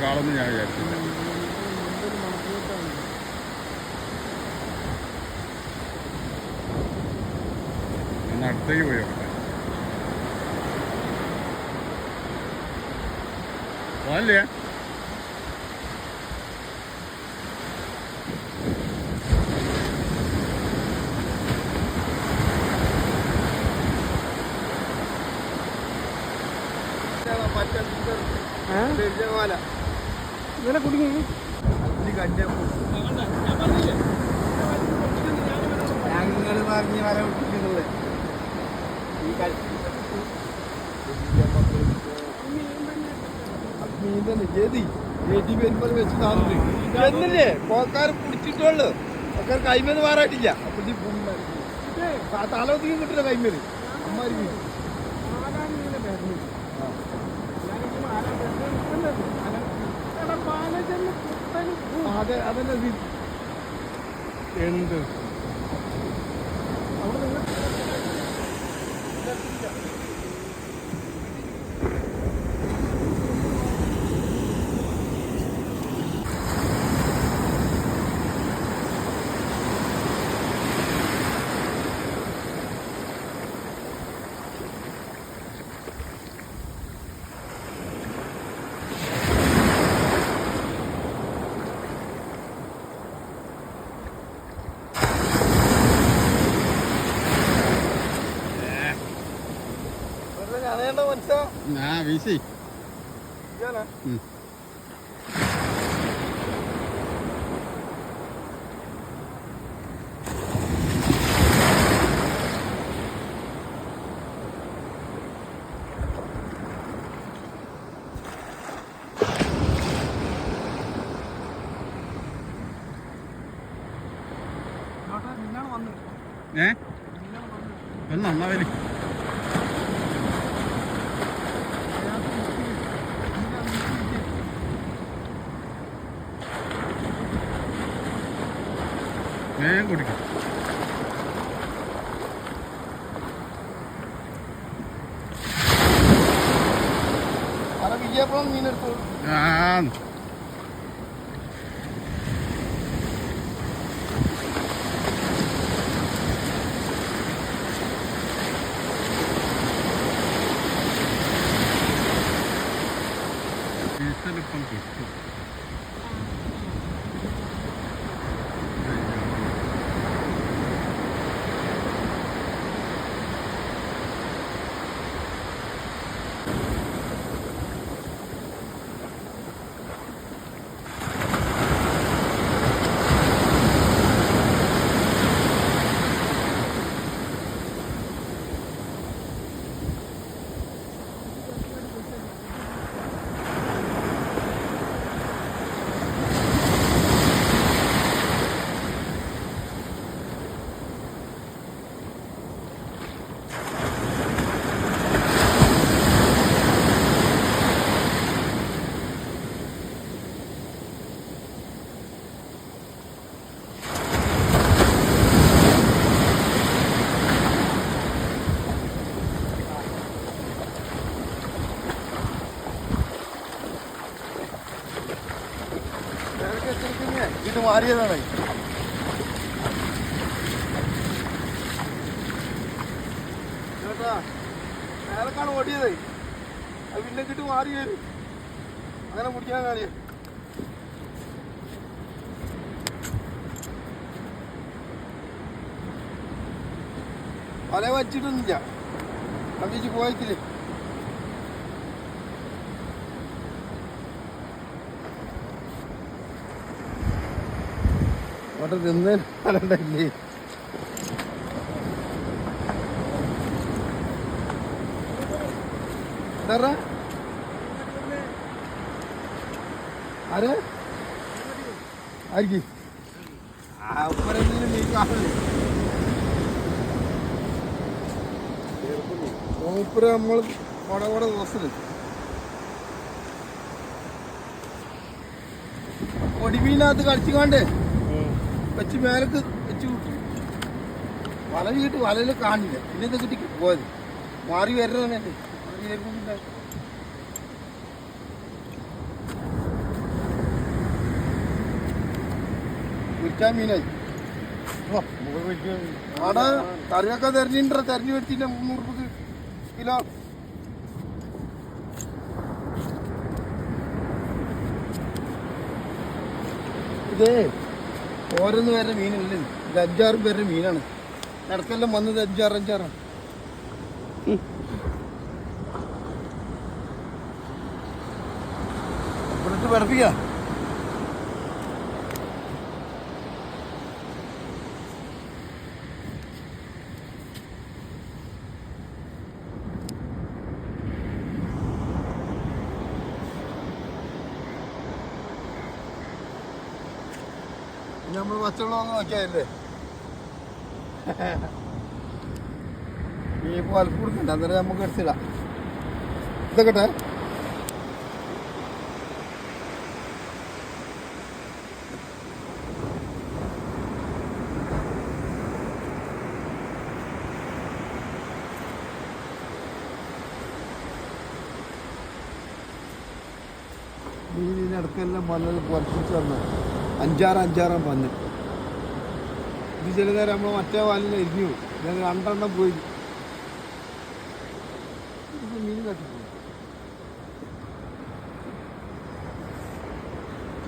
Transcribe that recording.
കാളൊന്നും ഞാൻ വിചാരിച്ചില്ല. ഒന്ന് അടുത്തേക്ക് പോയി നോക്കട്ടെ. പോകല്ലേ? ഇങ്ങനെ കുടുങ്ങി ഞങ്ങൾ പറഞ്ഞ് വല വിട്ടിട്ടുള്ളത് വെച്ചില്ലേ പോക്കാർ പിടിച്ചിട്ടുള്ളു ഒക്കെ കൈമേന്ന് മാറായിട്ടില്ല. അപ്പൊ തല ഒതുങ്ങി കിട്ടില്ല കൈമേല് അമ്മാരി. അതെ അതന്നെ എന്ത് വീശി നന്നാവലി. വേഗം കുടിക്കും. മീനെടുത്തു ഇപ്പം കിട്ടും. ഇത് മാറിയതാണ്. ചേട്ടാ നേരക്കാണ് ഓടിയത്. അത് പിന്നെ കിട്ടി മാറിയത് അങ്ങനെ പിടിക്കാൻ കാര്യം. വല വച്ചിട്ടൊന്നുമില്ല. കണ്ടിച്ച് പോയിട്ടില്ലേ അവിടെ തിന്നല്ലേ. എന്താ ആര് ആയിരിക്കും നീ കാണില്ലേ മൂപ്പര് നമ്മൾ കൊട ദിവസത്തില് പൊടിമീനകത്ത് കളിച്ചുകാണ്ട് വെച്ച് മേലക്ക് വെച്ച് കൂട്ടി വല വീട്ട് വലയിൽ കാണില്ല. പിന്നെ ഇത് കിട്ടി പോയത് മാറി വരുന്നതന്നെ. പൊരിക്കാൻ മീനായി അവിടെ കറിയൊക്കെ തെരഞ്ഞിട്ടുണ്ടോ തെരഞ്ഞു മേടിച്ചിട്ട് 300 രൂപ കിലോ. ഇതേ ഓരോന്ന് പേരുടെ മീനല്ല, ഇത് 5-6 പേരുടെ മീനാണ്. ഇടക്കെല്ലാം വന്നത് 5-6 ഇവിടുത്തെ പഠിപ്പിക്ക. നമ്മൾ പച്ചവെള്ളം നോക്കിയതല്ലേ ഈ പലപ്പ് കൊടുക്കണ്ട, അന്നേരം നമുക്ക് എടുത്തിടാം. ഇതൊക്കെ മീനിനടക്കെല്ലാം വന്നത് പുറപ്പിച്ച് വന്നത് 5-6 വന്ന്. ഇത് ചില നേരം നമ്മൾ മറ്റേ വാലിൽ എരിഞ്ഞു, ഞാൻ 2 പോയി. മീൻ കട്ടി